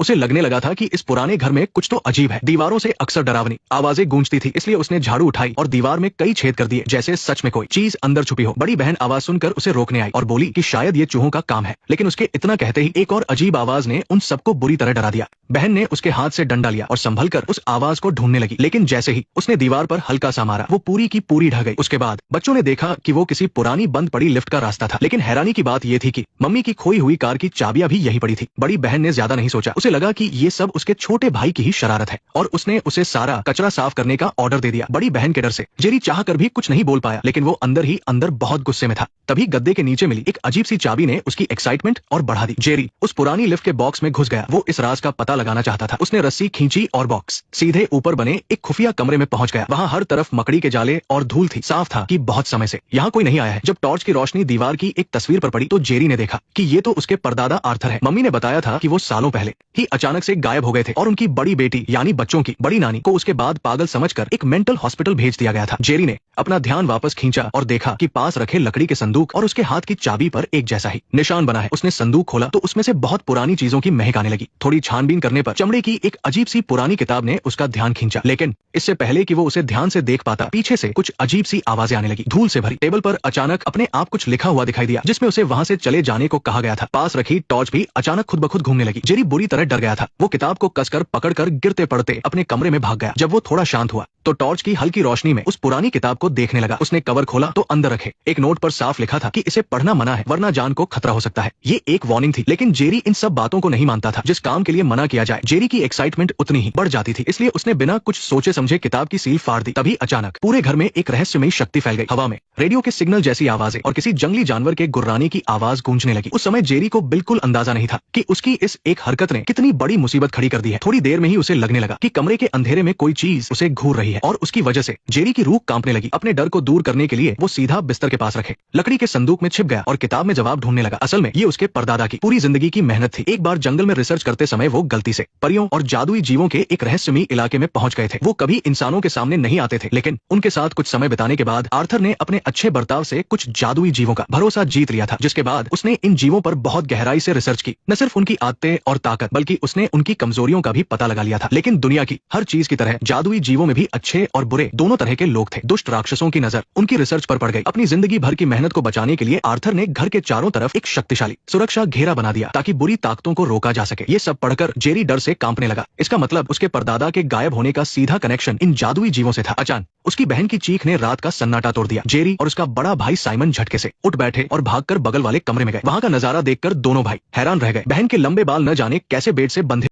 उसे लगने लगा था कि इस पुराने घर में कुछ तो अजीब है। दीवारों से अक्सर डरावनी आवाजें गूंजती थी, इसलिए उसने झाड़ू उठाई और दीवार में कई छेद कर दिए, जैसे सच में कोई चीज अंदर छुपी हो। बड़ी बहन आवाज सुनकर उसे रोकने आई और बोली कि शायद ये चूहों का काम है, लेकिन उसके इतना कहते ही एक और अजीब आवाज ने उन सबको बुरी तरह डरा दिया। बहन ने उसके हाथ से डंडा लिया और संभल कर उस आवाज को ढूंढने लगी, लेकिन जैसे ही उसने दीवार पर हल्का सा मारा, वो पूरी की पूरी ढह गई। उसके बाद बच्चों ने देखा कि वो किसी पुरानी बंद पड़ी लिफ्ट का रास्ता था, लेकिन हैरानी की बात ये थी कि मम्मी की खोई हुई कार की चाबियां भी यहीं पड़ी थी। बड़ी बहन ने ज्यादा नहीं सोचा, उसे लगा कि ये सब उसके छोटे भाई की ही शरारत है और उसने उसे सारा कचरा साफ करने का ऑर्डर दे दिया। बड़ी बहन के डर से जेरी चाह कर भी कुछ नहीं बोल पाया, लेकिन वो अंदर ही अंदर बहुत गुस्से में था। तभी गद्दे के नीचे मिली एक अजीब सी चाबी ने उसकी एक्साइटमेंट और बढ़ा दी। जेरी उस पुरानी लिफ्ट के बॉक्स में घुस गया। वो इस राज का पता लगाना चाहता था। उसने रस्सी खींची और बॉक्स सीधे ऊपर बने एक खुफिया कमरे में पहुंच गया। वहां हर तरफ मकड़ी के जाले और धूल थी। साफ था कि बहुत समय से यहाँ कोई नहीं आया है। जब टॉर्च की रोशनी दीवार की एक तस्वीर पर पड़ी तो जेरी ने देखा कि ये तो उसके परदादा आर्थर है। मम्मी ने बताया था कि वो सालों पहले ही अचानक से गायब हो गए थे और उनकी बड़ी बेटी यानी बच्चों की बड़ी नानी को उसके बाद पागल समझकर एक मेंटल हॉस्पिटल भेज दिया गया था। जेरी ने अपना ध्यान वापस खींचा और देखा कि पास रखे लकड़ी के संदूक और उसके हाथ की चाबी पर एक जैसा ही निशान बना है। उसने संदूक खोला तो उसमें से बहुत पुरानी चीजों की महक आने लगी। थोड़ी छानबीन करने पर चमड़े की एक अजीब सी पुरानी किताब ने उसका ध्यान खींचा, लेकिन इससे पहले कि वो उसे ध्यान से देख पाता, पीछे से कुछ अजीब सी आवाजें आने लगी, धूल से भरी। टेबल पर अचानक अपने आप कुछ लिखा हुआ दिखाई दिया, जिसमें उसे वहां से चले जाने को कहा गया था। पास रखी टॉर्च भी अचानक खुद ब खुद घूमने लगी। जेरी बुरी तरह डर गया था। वो किताब को कसकर पकड़कर गिरते पड़ते अपने कमरे में भाग गया। जब वो थोड़ा शांत हुआ तो टॉर्च की हल्की रोशनी में उस पुरानी किताब को देखने लगा। उसने कवर खोला तो अंदर रखे एक नोट पर साफ लिखा था कि इसे पढ़ना मना है, वरना जान को खतरा हो सकता है। ये एक वार्निंग थी, लेकिन जेरी इन सब बातों को नहीं मानता था। जिस काम के लिए मना किया जाए, जेरी की एक्साइटमेंट उतनी ही बढ़ जाती थी, इसलिए उसने बिना कुछ सोचे समझे किताब की सील फाड़ दी। तभी अचानक पूरे घर में एक रहस्यमयी शक्ति फैल गई। हवा में रेडियो के सिग्नल जैसी आवाजें और किसी जंगली जानवर के गुर्राने की आवाज गूंजने लगी। उस समय जेरी को बिल्कुल अंदाजा नहीं था कि उसकी इस एक हरकत ने कितनी बड़ी मुसीबत खड़ी कर दी है। थोड़ी देर में ही उसे लगने लगा कि कमरे के अंधेरे में कोई चीज उसे घूर रही है और उसकी वजह से जेरी की रूह कांपने लगी। अपने डर को दूर करने के लिए वो सीधा बिस्तर के पास रखे लकड़ी के संदूक में छिप गया और किताब में जवाब ढूंढने लगा। असल में ये उसके परदादा की पूरी जिंदगी की मेहनत थी। एक बार जंगल में रिसर्च करते समय वो गलती से परियों और जादुई जीवों के एक रहस्यमयी इलाके में पहुंच गए थे। वो कभी इंसानों के सामने नहीं आते थे, लेकिन उनके साथ कुछ समय बिताने के बाद आर्थर ने अपने अच्छे बर्ताव से कुछ जादुई जीवों का भरोसा जीत लिया था, जिसके बाद उसने इन जीवों पर बहुत गहराई से रिसर्च की। न सिर्फ उनकी आदतें और ताकत, बल्कि उसने उनकी कमजोरियों का भी पता लगा लिया था। लेकिन दुनिया की हर चीज की तरह जादुई जीवों में भी अच्छे और बुरे दोनों तरह के लोग थे। दुष्ट राक्षसों की नजर उनकी रिसर्च पर पड़ गई। अपनी जिंदगी भर की मेहनत को बचाने के लिए आर्थर ने घर के चारों तरफ एक शक्तिशाली सुरक्षा घेरा बना दिया ताकि बुरी ताकतों को रोका जा सके। ये सब पढ़कर जेरी डर से कांपने लगा। इसका मतलब उसके परदादा के गायब होने का सीधा कनेक्शन इन जादुई जीवों से था। अचानक उसकी बहन की चीख ने रात का सन्नाटा तोड़ दिया। जेरी और उसका बड़ा भाई साइमन झटके से उठ बैठे और भागकर बगल वाले कमरे में गए। वहां का नजारा देखकर दोनों भाई हैरान रह गए। बहन के लंबे बाल न जाने कैसे बेड से बंधे